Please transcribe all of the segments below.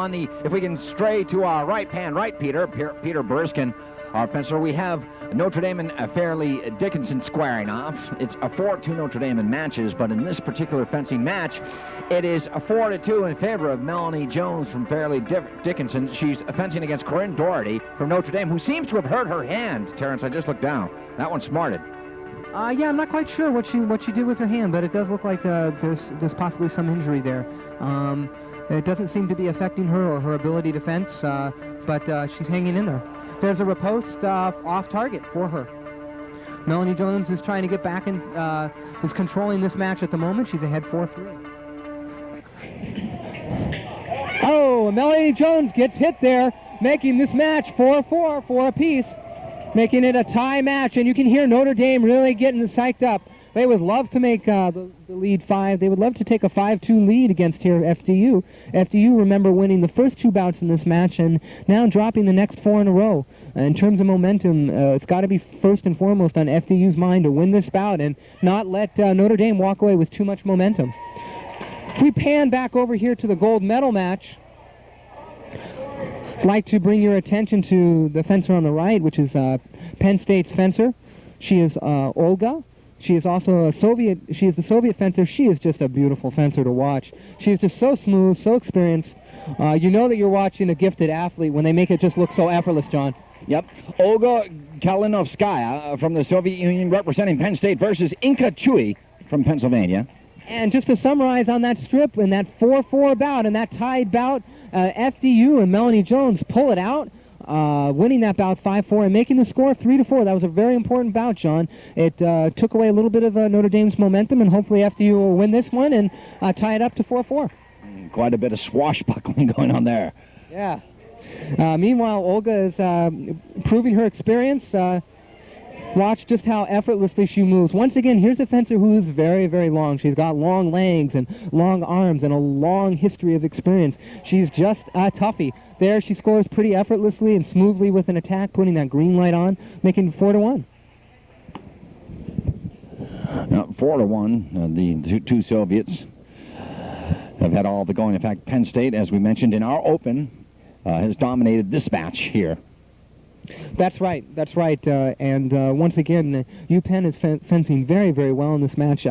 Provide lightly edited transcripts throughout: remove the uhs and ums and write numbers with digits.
on the, if we can stray to our right, pan right, Peter Boriskin, our fencer, we have Notre Dame and Fairleigh Dickinson squaring off. It's a 4-2 Notre Dame in matches, but in this particular fencing match, it is a 4-2 in favor of Melanie Jones from Fairleigh Dickinson. She's fencing against Corinne Doherty from Notre Dame, who seems to have hurt her hand. Terrence, I just looked down. That one smarted. Yeah, I'm not quite sure what she did with her hand, but it does look like there's possibly some injury there. It doesn't seem to be affecting her or her ability to fence, but she's hanging in there. There's a riposte off target for her. Melanie Jones is trying to get back and is controlling this match at the moment. She's ahead 4-3. Oh, Melanie Jones gets hit there, making this match 4-4 for a piece, making it a tie match. And you can hear Notre Dame really getting psyched up. They would love to make the lead 5. They would love to take a 5-2 lead against here FDU. FDU, remember, winning the first 2 bouts in this match and now dropping the next 4 in a row. In terms of momentum, it's got to be first and foremost on FDU's mind to win this bout and not let Notre Dame walk away with too much momentum. If we pan back over here to the gold medal match, I'd like to bring your attention to the fencer on the right, which is Penn State's fencer. She is Olga. She is also the Soviet fencer. She is just a beautiful fencer to watch. She is just so smooth, so experienced. You know that you're watching a gifted athlete when they make it just look so effortless, John. Yep. Olga Kalinovskaya from the Soviet Union representing Penn State versus Inca Chui from Pennsylvania. And just to summarize on that strip, in that 4-4 bout, and that tied bout, FDU and Melanie Jones pull it out, winning that bout 5-4 and making the score 3-4. That was a very important bout, John. It took away a little bit of Notre Dame's momentum, and hopefully FDU will win this one and tie it up to 4-4. Quite a bit of swashbuckling going on there. Yeah. Meanwhile, Olga is proving her experience. Watch just how effortlessly she moves. Once again, here's a fencer who is very, very long. She's got long legs and long arms and a long history of experience. She's just a toughie. There, she scores pretty effortlessly and smoothly with an attack, putting that green light on, making 4-1. Now, 4-1, the two Soviets have had all the going. In fact, Penn State, as we mentioned in our open, has dominated this match here. That's right. And once again, UPenn is fencing very, very well in this match.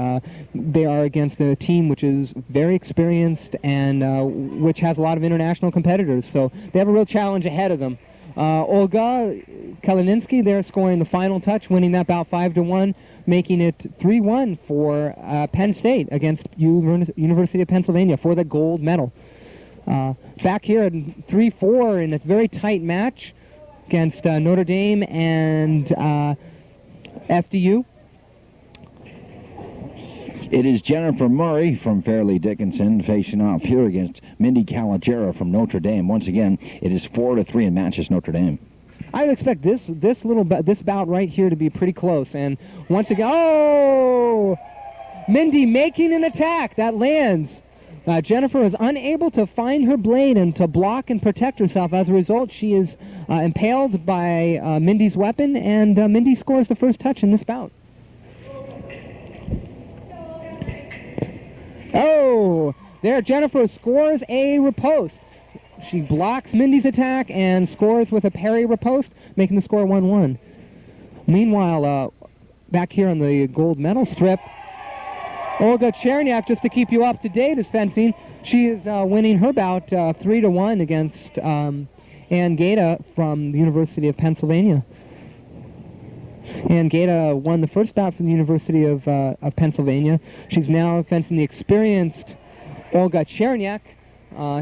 They are against a team which is very experienced and which has a lot of international competitors. So they have a real challenge ahead of them. Olga Kalininski, they're scoring the final touch, winning that bout 5-1, making it 3-1 for Penn State against University of Pennsylvania for the gold medal. Back here at 3-4 in a very tight match against Notre Dame and FDU. It is Jennifer Murray from Fairleigh Dickinson facing off here against Mindy Calogero from Notre Dame. Once again, it is 4-3 in matches Notre Dame. I would expect this bout right here to be pretty close. And once again, oh! Mindy making an attack that lands. Jennifer is unable to find her blade and to block and protect herself. As a result, she is impaled by Mindy's weapon, and Mindy scores the first touch in this bout. Oh, there Jennifer scores a riposte. She blocks Mindy's attack and scores with a parry riposte, making the score 1-1. Meanwhile, back here on the gold medal strip, Olga Chernyak, just to keep you up to date, is fencing. She is winning her bout 3-1 against Ann Gaeta from the University of Pennsylvania. Ann Gaeta won the first bout from the University of Pennsylvania. She's now fencing the experienced Olga Chernyak.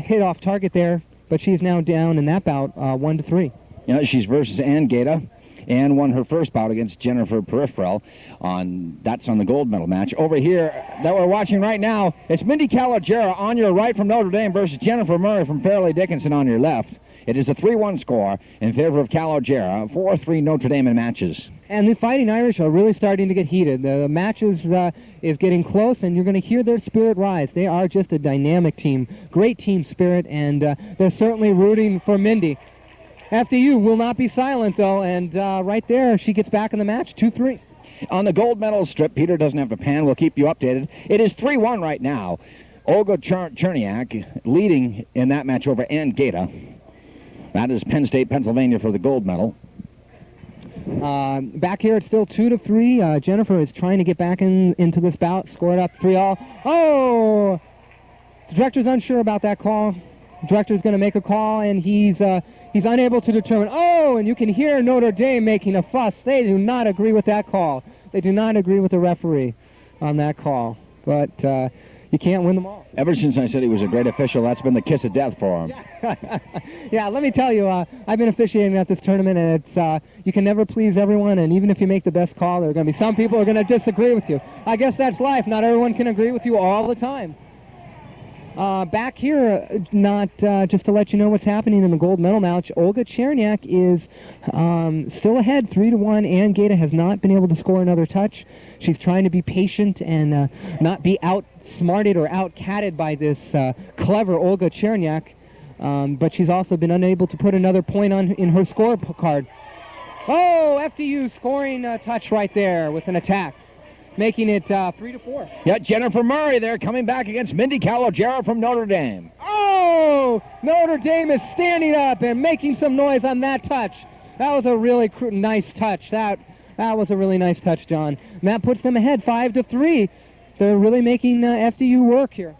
Hit off target there, but she's now down in that bout 1-3. Yeah, she's versus Ann Gaeta. Ann won her first bout against Jennifer Peripheral. That's on the gold medal match. Over here that we're watching right now, it's Mindy Calogero on your right from Notre Dame versus Jennifer Murray from Fairleigh Dickinson on your left. It is a 3-1 score in favor of Calogero, 4-3 Notre Dame in matches. And the Fighting Irish are really starting to get heated. The match is getting close, and you're going to hear their spirit rise. They are just a dynamic team, great team spirit, and they're certainly rooting for Mindy. FDU will not be silent, though, and right there, she gets back in the match, 2-3. On the gold medal strip, Peter doesn't have to pan. We'll keep you updated. It is 3-1 right now. Olga Chernyak leading in that match over Gaeta. That is Penn State, Pennsylvania for the gold medal. Back here, it's still 2-3. Jennifer is trying to get back into this bout. Scored up 3-all. Oh! The director's unsure about that call. The director's going to make a call, and he's unable to determine. Oh, and you can hear Notre Dame making a fuss. They do not agree with that call. They do not agree with the referee on that call. But you can't win them all. Ever since I said he was a great official, that's been the kiss of death for him. Yeah, let me tell you, I've been officiating at this tournament, and it's you can never please everyone, and even if you make the best call, there are going to be some people who are going to disagree with you. I guess that's life. Not everyone can agree with you all the time. Back here, not just to let you know what's happening in the gold medal match, Olga Chernyak is still ahead 3-1, and Gaeta has not been able to score another touch. She's trying to be patient and not be outsmarted or out-catted by this clever Olga Chernyak, but she's also been unable to put another point in her scorecard. Oh, FDU scoring a touch right there with an attack, making it 3-4. Yeah, Jennifer Murray there coming back against Mindy Calogero from Notre Dame. Oh, Notre Dame is standing up and making some noise on that touch. That was a really nice touch. That was a really nice touch, John. And that puts them ahead 5-3. They're really making FDU work here.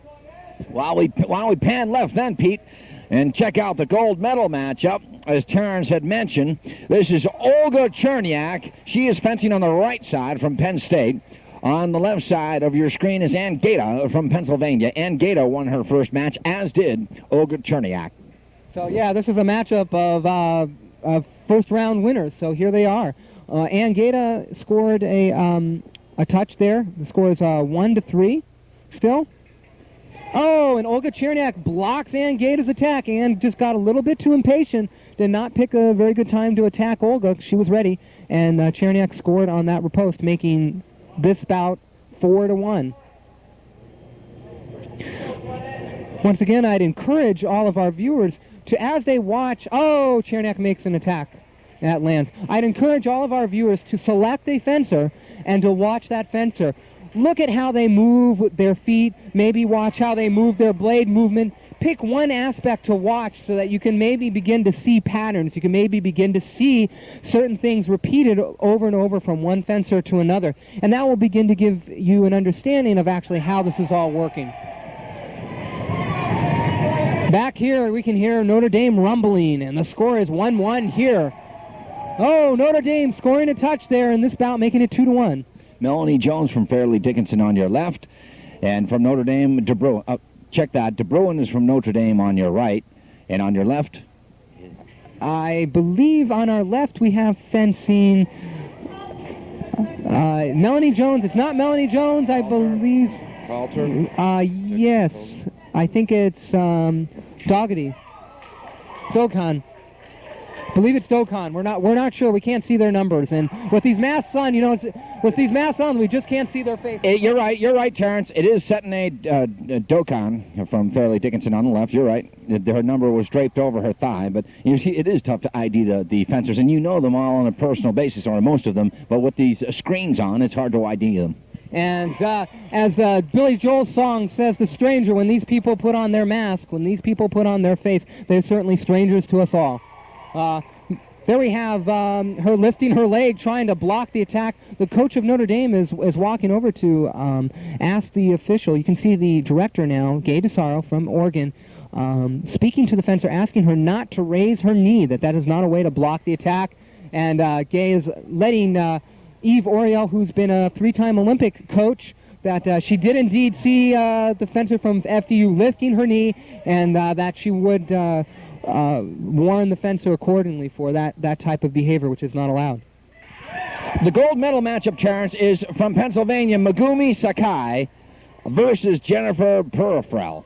Why don't we pan left then, Pete, and check out the gold medal matchup. As Terrence had mentioned, this is Olga Chernyak. She is fencing on the right side from Penn State. On the left side of your screen is Gaeta from Pennsylvania. Gaeta won her first match, as did Olga Chernyak. So, yeah, this is a matchup of first-round winners. So here they are. Gaeta scored a touch there. The score is 1-3 still. Oh, and Olga Chernyak blocks Gaeta's attack. Just got a little bit too impatient. Did not pick a very good time to attack Olga. She was ready. And Chernyak scored on that riposte, making this bout 4-1. Once again, I'd encourage all of our viewers to, as they watch, oh, Chernyak makes an attack. That lands. I'd encourage all of our viewers to select a fencer and to watch that fencer. Look at how they move with their feet. Maybe watch how they move their blade movement. Pick one aspect to watch so that you can maybe begin to see patterns. You can maybe begin to see certain things repeated over and over from one fencer to another. And that will begin to give you an understanding of actually how this is all working. Back here, we can hear Notre Dame rumbling, and the score is 1-1 here. Oh, Notre Dame scoring a touch there in this bout, making it 2-1. Melanie Jones from Fairleigh Dickinson on your left, and from Notre Dame, DeBruin. Check that. DeBruin is from Notre Dame on your right, and on your left? I believe on our left we have fencing Melanie Jones. It's not Melanie Jones, I believe. Carlton? Yes. I think it's Doggedy. Dokhan. I believe it's Dokhan. We're not sure. We can't see their numbers. And with these masks on, with these masks on, we just can't see their faces. You're right, Terrence. It is Setane Dokhan from Fairleigh Dickinson on the left. You're right. Her number was draped over her thigh, but you see, it is tough to ID the fencers, and you know them all on a personal basis, or most of them. But with these screens on, it's hard to ID them. And as Billy Joel's song says, "The stranger," when these people put on their mask, when these people put on their face, they're certainly strangers to us all. There we have her lifting her leg, trying to block the attack. The coach of Notre Dame is walking over to ask the official. You can see the director now, Gay DeSaro from Oregon, speaking to the fencer, asking her not to raise her knee, that is not a way to block the attack. And Gay is letting Eve Oriel, who's been a three-time Olympic coach, that she did indeed see the fencer from FDU lifting her knee, and that she would warn the fencer accordingly for that type of behavior, which is not allowed. The gold medal matchup, Terrence, is from Pennsylvania, Megumi Sakaji versus Jennifer Peripheral.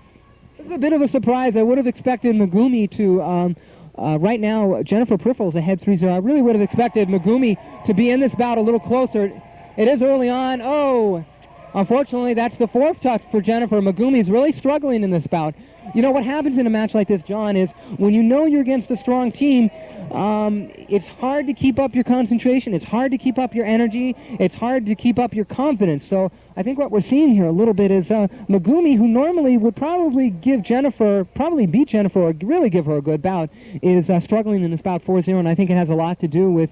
This is a bit of a surprise. I would have expected Megumi to... right now, Jennifer Peripheral is ahead 3-0. I really would have expected Megumi to be in this bout a little closer. It is early on. Oh, unfortunately, that's the fourth touch for Jennifer. Megumi's really struggling in this bout. You know what happens in a match like this, John, is when you know you're against a strong team, it's hard to keep up your concentration. It's hard to keep up your energy. It's hard to keep up your confidence. So I think what we're seeing here a little bit is Megumi, who normally would probably beat Jennifer, or really give her a good bout, is struggling in this bout 4-0, and I think it has a lot to do with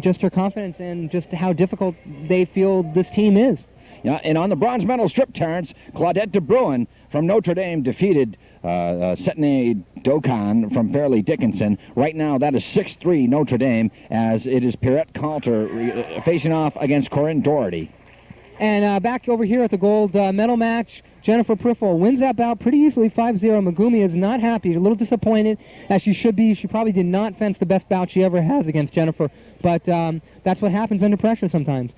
just her confidence and just how difficult they feel this team is. Yeah, and on the bronze medal strip, Terrence, Claudette de Bruin from Notre Dame defeated Setne Dokan from Fairleigh Dickinson. Right now, that is 6-3 Notre Dame, as it is Pierrette Coulter facing off against Corinne Doherty. And back over here at the gold medal match, Jennifer Peripheral wins that bout pretty easily, 5-0. Megumi is not happy, a little disappointed, as she should be. She probably did not fence the best bout she ever has against Jennifer, but that's what happens under pressure sometimes.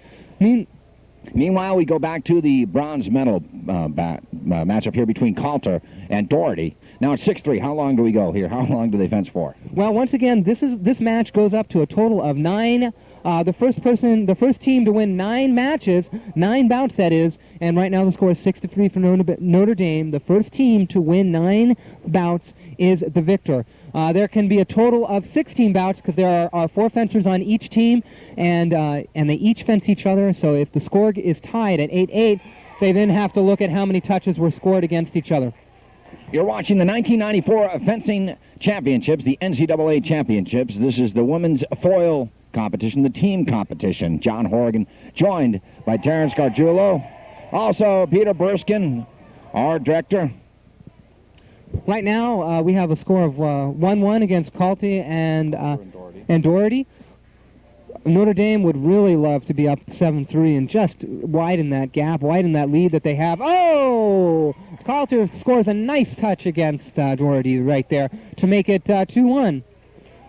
Meanwhile, we go back to the bronze medal matchup here between Coulter and Doherty. Now it's 6-3. How long do we go here? How long do they fence for? Well, once again, this match goes up to a total of 9. The first team to win 9 matches, 9 bouts that is, and right now the score is 6-3 for Notre Dame. The first team to win 9 bouts is the victor. There can be a total of 16 bouts because there are 4 fencers on each team, and they each fence each other. So if the score is tied at 8-8, they then have to look at how many touches were scored against each other. You're watching the 1994 Fencing Championships, the NCAA Championships. This is the women's foil competition, the team competition. John Horrigan, joined by Terrence Gargiulo, also Peter Boriskin, our director. Right now, we have a score of 1-1 against Coulter and Doherty. Notre Dame would really love to be up 7-3 and just widen that gap, widen that lead that they have. Oh! Coulter scores a nice touch against Doherty right there to make it 2-1.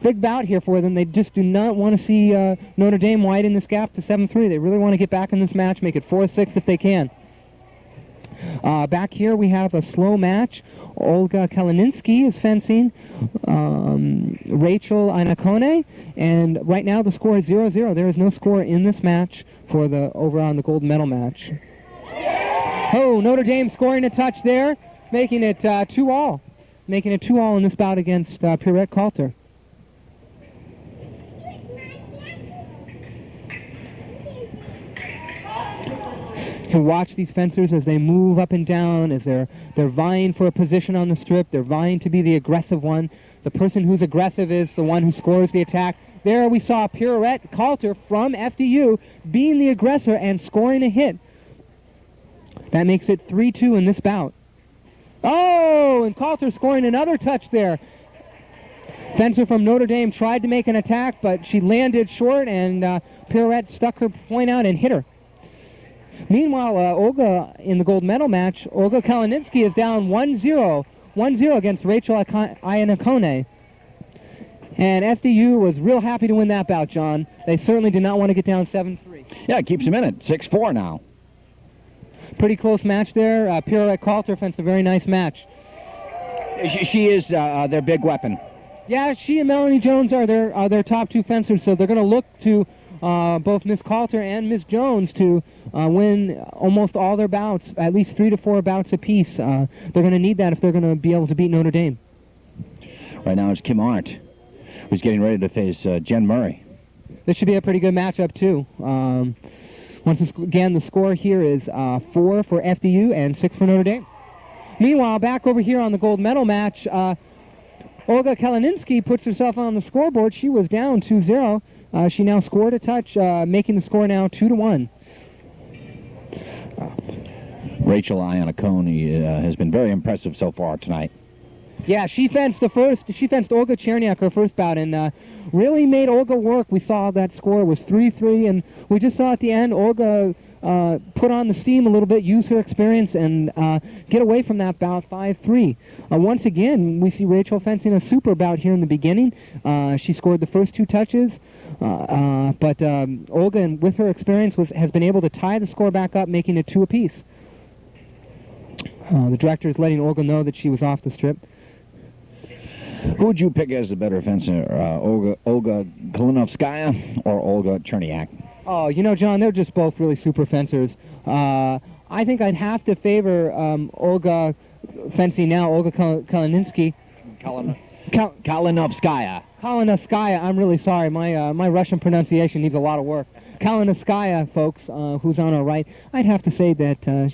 Big bout here for them. They just do not want to see Notre Dame widen this gap to 7-3. They really want to get back in this match, make it 4-6 if they can. Back here we have a slow match. Olga Kalinovskaya is fencing Rachel Iannacone, and right now the score is 0-0. There is no score in this match for the over on the gold medal match. Oh, Notre Dame scoring a touch there, making it 2-all. Making it 2-all in this bout against Pierrette Coulter. You can watch these fencers as they move up and down, as they're vying for a position on the strip. They're vying to be the aggressive one. The person who's aggressive is the one who scores the attack. There we saw Pierrette Coulter from FDU being the aggressor and scoring a hit. That makes it 3-2 in this bout. Oh, and Coulter scoring another touch there. Fencer from Notre Dame tried to make an attack, but she landed short, and Pierrette stuck her point out and hit her. Meanwhile, Olga in the gold medal match, Olga Kalinovskaya is down 1-0 against Rachel Iannacone. And FDU was real happy to win that bout, John. They certainly did not want to get down 7-3. Yeah, it keeps them in it. 6-4 now. Pretty close match there. Pierrette Coulter fenced a very nice match. She is their big weapon. Yeah, she and Melanie Jones are their top 2 fencers, so they're going to look to both Miss Coulter and Miss Jones to win almost all their bouts, at least 3 to 4 bouts apiece. They're going to need that if they're going to be able to beat Notre Dame. Right now it's Kim Arndt, who's getting ready to face Jen Murray. This should be a pretty good matchup, too. Again, the score here is 4 for FDU and 6 for Notre Dame. Meanwhile, back over here on the gold medal match, Olga Kalinovskaya puts herself on the scoreboard. She was down 2-0. She now scored a touch, making the score now 2-1. Rachel Iannacone has been very impressive so far tonight. Yeah, she fenced Olga Chernyak her first bout, and really made Olga work. We saw that score was 3-3, and we just saw at the end Olga put on the steam a little bit, use her experience, and get away from that bout 5-3. Once again, we see Rachel fencing a super bout here in the beginning. She scored the first 2 touches, but Olga, with her experience, has been able to tie the score back up, making it 2 apiece. The director is letting Olga know that she was off the strip. Who would you pick as the better fencer, Olga Kalinovskaya or Olga Chernyak? Oh, you know, John, they're just both really super fencers. I think I'd have to favor Olga fencing now, Olga Kalinovskaya. Kalinovskaya. Kalinovskaya, I'm really sorry. My Russian pronunciation needs a lot of work. Kalinovskaya, folks, who's on our right, I'd have to say that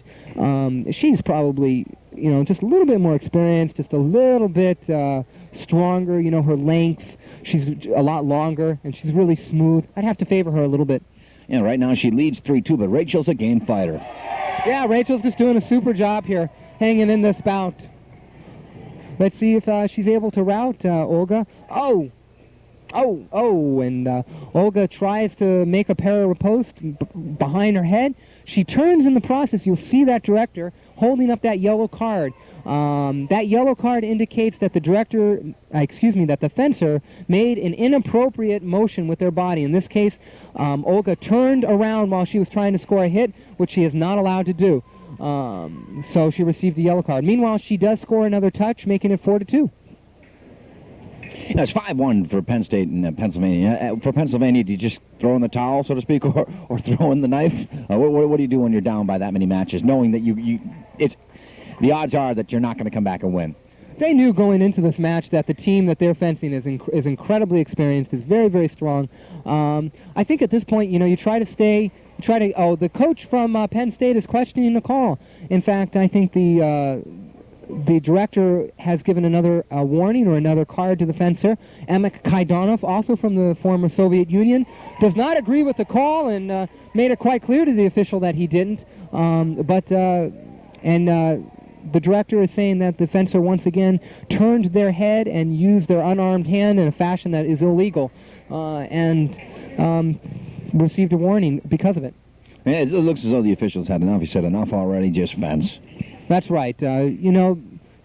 she's probably, just a little bit more experienced, just a little bit stronger, her length. She's a lot longer, and she's really smooth. I'd have to favor her a little bit. Yeah, right now she leads 3-2, but Rachel's a game fighter. Yeah, Rachel's just doing a super job here, hanging in this bout. Let's see if she's able to rout Olga. Oh, and Olga tries to make a para-riposte behind her head. She turns in the process. You'll see that director holding up that yellow card. That yellow card indicates that that the fencer made an inappropriate motion with their body. In this case, Olga turned around while she was trying to score a hit, which she is not allowed to do. So she received a yellow card. Meanwhile, she does score another touch, making it 4-2. It's 5-1 for Penn State and Pennsylvania. For Pennsylvania, do you just throw in the towel, so to speak, or throw in the knife? What do you do when you're down by that many matches, knowing that the odds are that you're not going to come back and win? They knew going into this match that the team that they're fencing is incredibly experienced, is very, very strong. I think at this point, you try to stay. The coach from Penn State is questioning the call. In fact, I think the director has given another warning or another card to the fencer. Emek Kaidanov, also from the former Soviet Union, does not agree with the call and made it quite clear to the official that he didn't. The director is saying that the fencer once again turned their head and used their unarmed hand in a fashion that is illegal, and received a warning because of it. Yeah, it looks as though the officials had enough. He said, enough already, just fence. That's right. They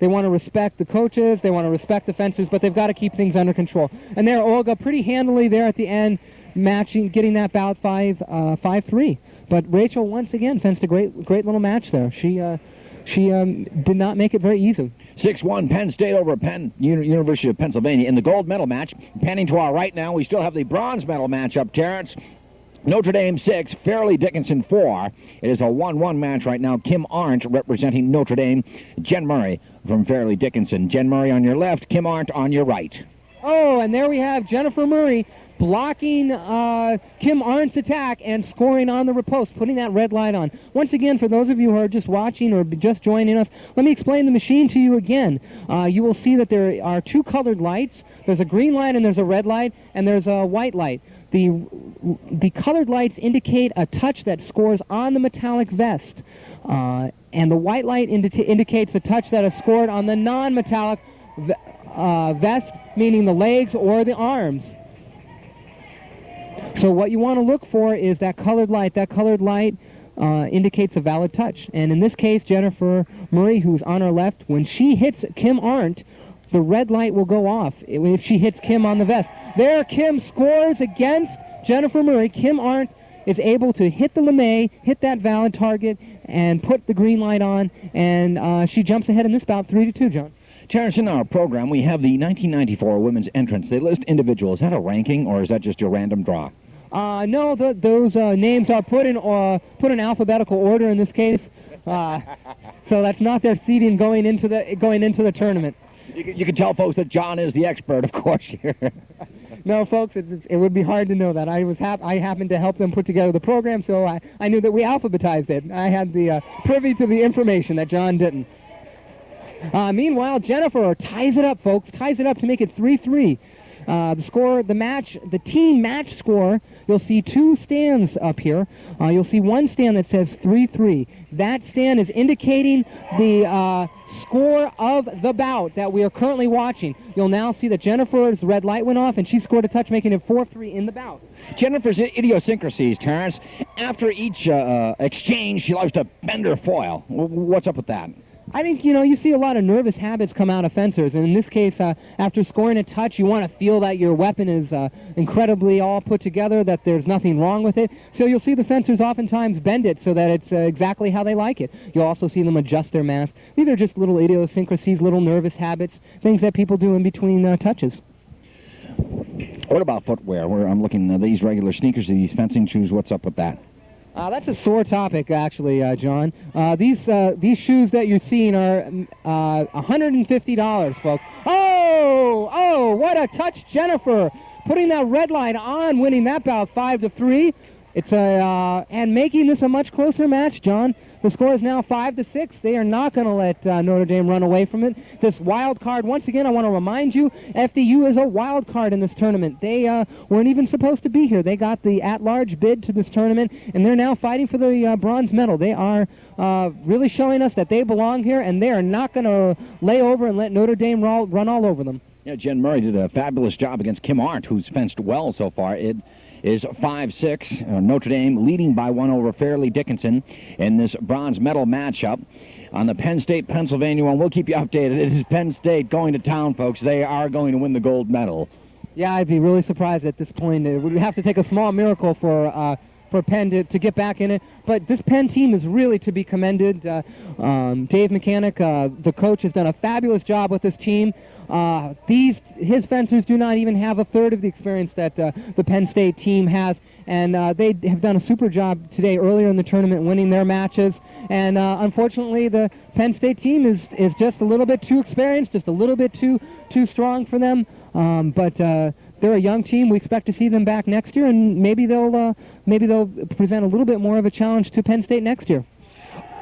want to respect the coaches, they want to respect the fencers, but they've got to keep things under control. And there, Olga pretty handily there at the end, getting that bout 5-3. But Rachel once again fenced a great little match there. She did not make it very easy. 6-1 Penn State over Penn, University of Pennsylvania in the gold medal match. Panning to our right now, we still have the bronze medal match up, Terrence. Notre Dame 6, Fairleigh Dickinson 4. It is a 1-1 match right now. Kim Arndt representing Notre Dame. Jen Murray from Fairleigh Dickinson. Jen Murray on your left, Kim Arndt on your right. Oh, and there we have Jennifer Murray blocking Kim Arndt's attack and scoring on the riposte, putting that red light on. Once again, for those of you who are just watching or just joining us, let me explain the machine to you again. You will see that there are two colored lights. There's a green light and there's a red light, and there's a white light. The colored lights indicate a touch that scores on the metallic vest, and the white light indicates a touch that is scored on the non-metallic vest, meaning the legs or the arms. So what you want to look for is that colored light. That colored light indicates a valid touch. And in this case, Jennifer Murray, who's on our left, when she hits Kim Arndt, the red light will go off if she hits Kim on the vest. There, Kim scores against Jennifer Murray. Kim Arndt is able to hit the lame, hit that valid target, and put the green light on, and she jumps ahead in this bout 3-2, John. Terrence, in our program, we have the 1994 women's entrance. They list individuals. Is that a ranking, or is that just your random draw? No, those names are put in alphabetical order in this case. So that's not their seeding going into the tournament. You can tell folks that John is the expert, of course, here. No, folks, it would be hard to know that. I happened to help them put together the program, so I knew that we alphabetized it. I had the privy to the information that John didn't. Meanwhile, Jennifer ties it up, folks. Ties it up to make it 3-3. The team match score, you'll see two stands up here. You'll see one stand that says 3-3. That stand is indicating the score of the bout that we are currently watching. You'll now see that Jennifer's red light went off, and she scored a touch, making it 4-3 in the bout. Jennifer's idiosyncrasies, Terrence. After each exchange, she loves to bend her foil. What's up with that? I think, you see a lot of nervous habits come out of fencers, and in this case, after scoring a touch, you want to feel that your weapon is incredibly all put together, that there's nothing wrong with it. So you'll see the fencers oftentimes bend it so that it's exactly how they like it. You'll also see them adjust their mask. These are just little idiosyncrasies, little nervous habits, things that people do in between touches. What about footwear? I'm looking at these regular sneakers, these fencing shoes. What's up with that? That's a sore topic, actually, John. These shoes that you're seeing are $150, folks. Oh, what a touch, Jennifer. Putting that red light on, winning that bout 5-3. And making this a much closer match, John. The score is now 5-6. They are not going to let Notre Dame run away from it. This wild card, once again, I want to remind you, FDU is a wild card in this tournament. They weren't even supposed to be here. They got the at-large bid to this tournament, and they're now fighting for the bronze medal. They are really showing us that they belong here, and they are not going to lay over and let Notre Dame run all over them. Yeah, Jen Murray did a fabulous job against Kim Arndt, who's fenced well so far. It is 5-6. Notre Dame leading by 1 over Fairleigh Dickinson in this bronze medal matchup. On the Penn State-Pennsylvania one, we'll keep you updated. It is Penn State going to town, folks. They are going to win the gold medal. Yeah, I'd be really surprised at this point. We'd have to take a small miracle for Penn to get back in it. But this Penn team is really to be commended. Dave Mechanic, the coach, has done a fabulous job with this team. His fencers do not even have a third of the experience that the Penn State team has, and they have done a super job today earlier in the tournament winning their matches. And unfortunately, the Penn State team is just a little bit too experienced, just a little bit too strong for them. But they're a young team. We expect to see them back next year, and maybe they'll present a little bit more of a challenge to Penn State next year.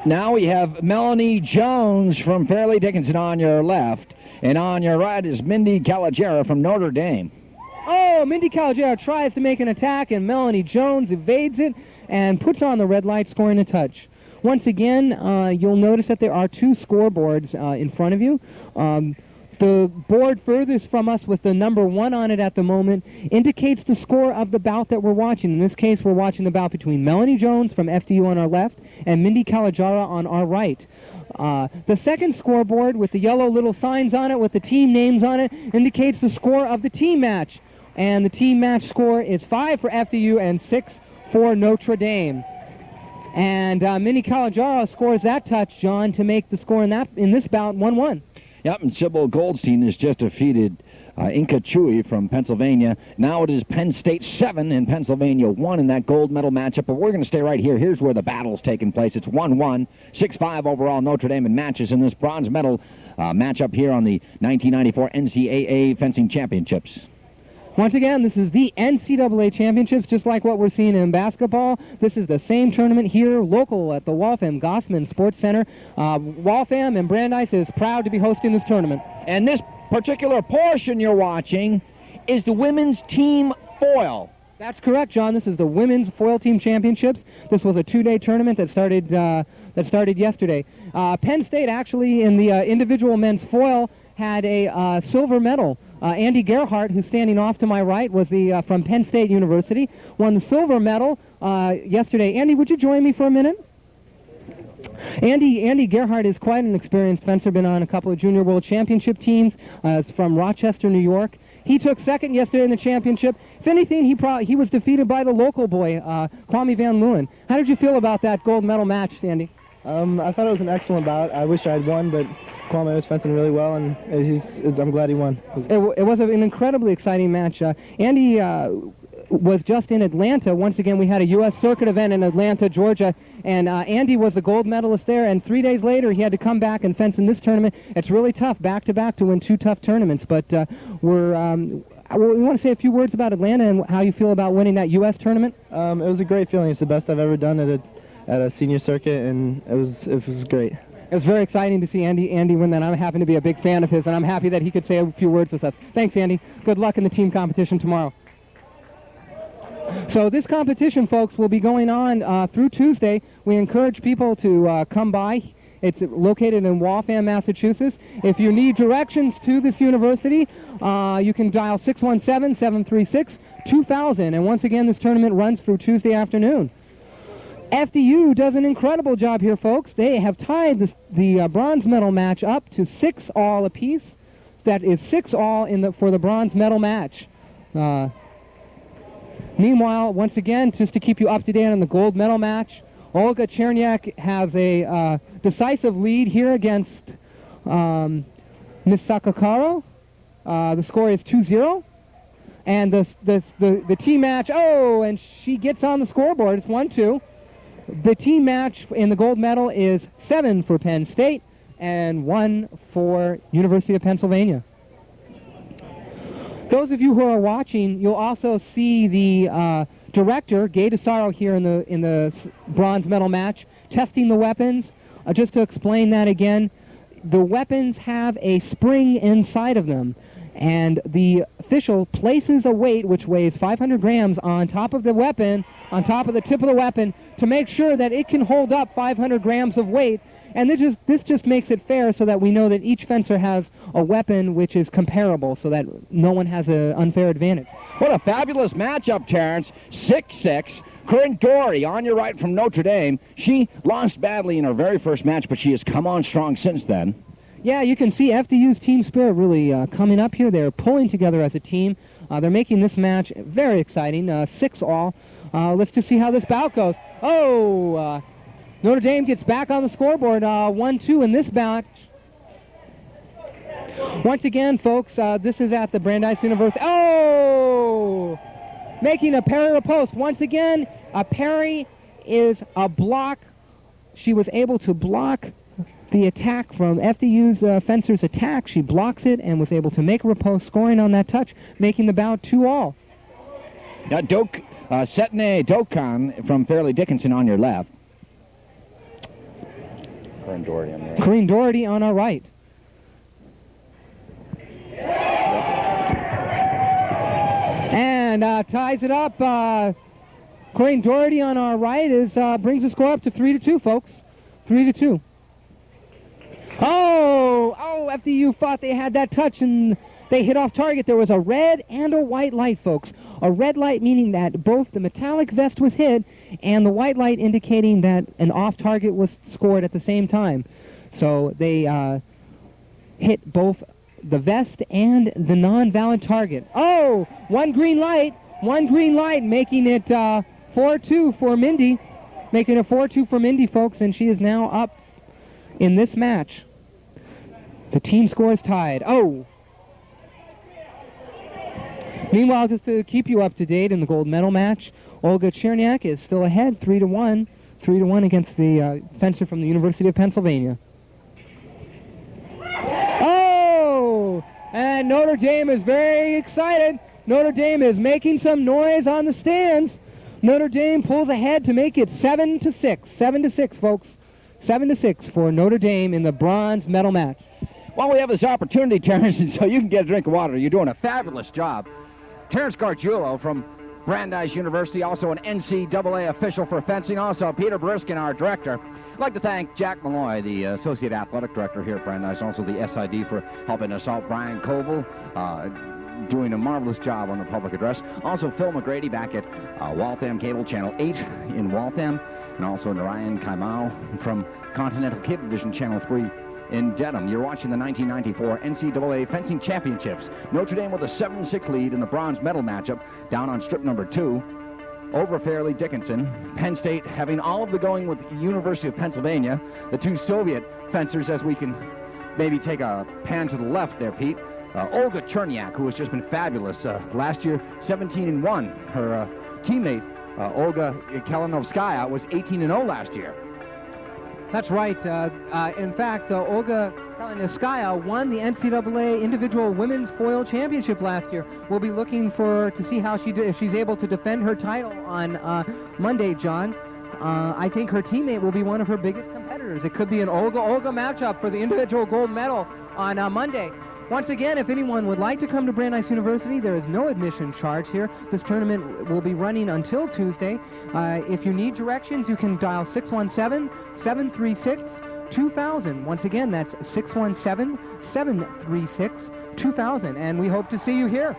Now we have Melanie Jones from Fairleigh Dickinson on your left. And on your right is Mindy Calagera from Notre Dame. Oh, Mindy Calagera tries to make an attack, and Melanie Jones evades it and puts on the red light, scoring a touch. Once again, you'll notice that there are two scoreboards in front of you. The board furthest from us with the number 1 on it at the moment indicates the score of the bout that we're watching. In this case, we're watching the bout between Melanie Jones from FDU on our left and Mindy Calagera on our right. The second scoreboard with the yellow little signs on it with the team names on it indicates the score of the team match. And the team match score is 5 for FDU and 6 for Notre Dame. And Mindy Calagera scores that touch, John, to make the score in this bout 1-1. Yep, and Sibyl Goldstein has just defeated Inca Chui from Pennsylvania. Now it is Penn State 7 and Pennsylvania 1 in that gold medal matchup. But we're going to stay right here. Here's where the battle's taking place. It's 1-1, 6-5 overall Notre Dame in matches in this bronze medal matchup here on the 1994 NCAA Fencing Championships. Once again, this is the NCAA Championships, just like what we're seeing in basketball. This is the same tournament here, local at the Waltham Gosman Sports Center. Waltham and Brandeis is proud to be hosting this tournament. And this particular portion you're watching is the women's team foil. That's correct, John. This is the Women's Foil Team Championships. This was a 2-day tournament that started yesterday. Penn State, actually, in the individual men's foil, had a silver medal. Andy Gerhardt, who's standing off to my right, was from Penn State University, won the silver medal yesterday. Andy, would you join me for a minute? Andy Gerhardt is quite an experienced fencer, been on a couple of Junior World Championship teams. Is from Rochester, New York. He took second yesterday in the championship. If anything, he was defeated by the local boy, Kwame Van Leeuwen. How did you feel about that gold medal match, Andy? I thought it was an excellent bout. I wish I had won, but Kwame was fencing really well, and I'm glad he won. It was an incredibly exciting match. Andy was just in Atlanta. Once again, we had a U.S. Circuit event in Atlanta, Georgia, and Andy was the gold medalist there, and 3 days later he had to come back and fence in this tournament. It's really tough, back-to-back, to win 2 tough tournaments, but we want to say a few words about Atlanta and how you feel about winning that U.S. tournament. It was a great feeling. It's the best I've ever done at a senior circuit, and it was great. It was very exciting to see Andy win that. I happen to be a big fan of his, and I'm happy that he could say a few words with us. Thanks, Andy. Good luck in the team competition tomorrow. So this competition, folks, will be going on through Tuesday. We encourage people to come by. It's located in Waltham, Massachusetts. If you need directions to this university, you can dial 617-736-2000. And once again, this tournament runs through Tuesday afternoon. FDU does an incredible job here, folks. They have tied the bronze medal match up to 6-all apiece. That is 6-all for the bronze medal match. Meanwhile, once again, just to keep you up to date on the gold medal match, Olga Chernyak has a decisive lead here against Miss Sakakaro. The score is 2-0. And the team match, and she gets on the scoreboard. It's 1-2. The team match in the gold medal is 7 for Penn State and 1 for University of Pennsylvania. Those of you who are watching, you'll also see the director, Gaeta here in the bronze medal match, testing the weapons. Just to explain that again, the weapons have a spring inside of them, and the official places a weight which weighs 500 grams on top of the weapon, on top of the tip of the weapon, to make sure that it can hold up 500 grams of weight. And this just makes it fair so that we know that each fencer has a weapon which is comparable, so that no one has an unfair advantage. What a fabulous matchup, Terrence. 6-6. Corinne Doherty on your right from Notre Dame. She lost badly in her very first match, but she has come on strong since then. Yeah, you can see FDU's team spirit really coming up here. They're pulling together as a team. They're making this match very exciting. 6-all. Let's just see how this bout goes. Oh, Notre Dame gets back on the scoreboard. 1-2 in this match. Once again, folks, this is at the Brandeis University. Oh! Making a parry riposte. Once again, a parry is a block. She was able to block the attack from FDU's fencer's attack. She blocks it and was able to make a riposte, scoring on that touch, making the bout 2-all. Now, Setne Dokan from Fairleigh Dickinson on your left. Corinne Doherty on the right. Corinne Doherty on our right. And ties it up. Corinne Doherty on our right brings the score up to 3-2, folks. 3-2. Oh, FDU thought they had that touch and they hit off target. There was a red and a white light, folks. A red light meaning that both the metallic vest was hit and the white light indicating that an off target was scored at the same time. So they hit both the vest and the non-valid target. Oh, one green light, making it 4-2 for Mindy. Making it 4-2 for Mindy, folks, and she is now up in this match. The team score is tied. Oh! Meanwhile, just to keep you up to date in the gold medal match, Olga Chernyak is still ahead, 3-1. 3-1 against the fencer from the University of Pennsylvania. Oh! And Notre Dame is very excited. Notre Dame is making some noise on the stands. Notre Dame pulls ahead to make it 7-6. 7-6, folks. 7-6 for Notre Dame in the bronze medal match. Well, we have this opportunity, Terrence, and so you can get a drink of water. You're doing a fabulous job. Terrence Gargiulo from Brandeis University, also an NCAA official for fencing, also Peter Boriskin, our director. I'd like to thank Jack Malloy, the Associate Athletic Director here at Brandeis, also the SID for helping us out, Brian Koval, doing a marvelous job on the public address. Also Phil McGrady back at Waltham Cable Channel 8 in Waltham, and also Narayan Kaimau from Continental Cablevision Channel 3 in Dedham. You're watching the 1994 NCAA Fencing Championships. Notre Dame with a 7-6 lead in the bronze medal matchup down on strip number 2 over Fairleigh Dickinson. Penn State having all of the going with University of Pennsylvania. The two Soviet fencers, as we can maybe take a pan to the left there, Pete. Olga Chernyak, who has just been fabulous. Last year, 17-1. Her teammate, Olga Kalinovskaya, was 18-0 last year. That's right. In fact, Olga Kalinovskaya won the NCAA Individual Women's Foil Championship last year. We'll be looking to see how if she's able to defend her title on Monday, John. I think her teammate will be one of her biggest competitors. It could be an Olga matchup for the individual gold medal on Monday. Once again, if anyone would like to come to Brandeis University, there is no admission charge here. This tournament will be running until Tuesday. If you need directions, you can dial 617-736-2000. Once again, that's 617-736-2000. And we hope to see you here.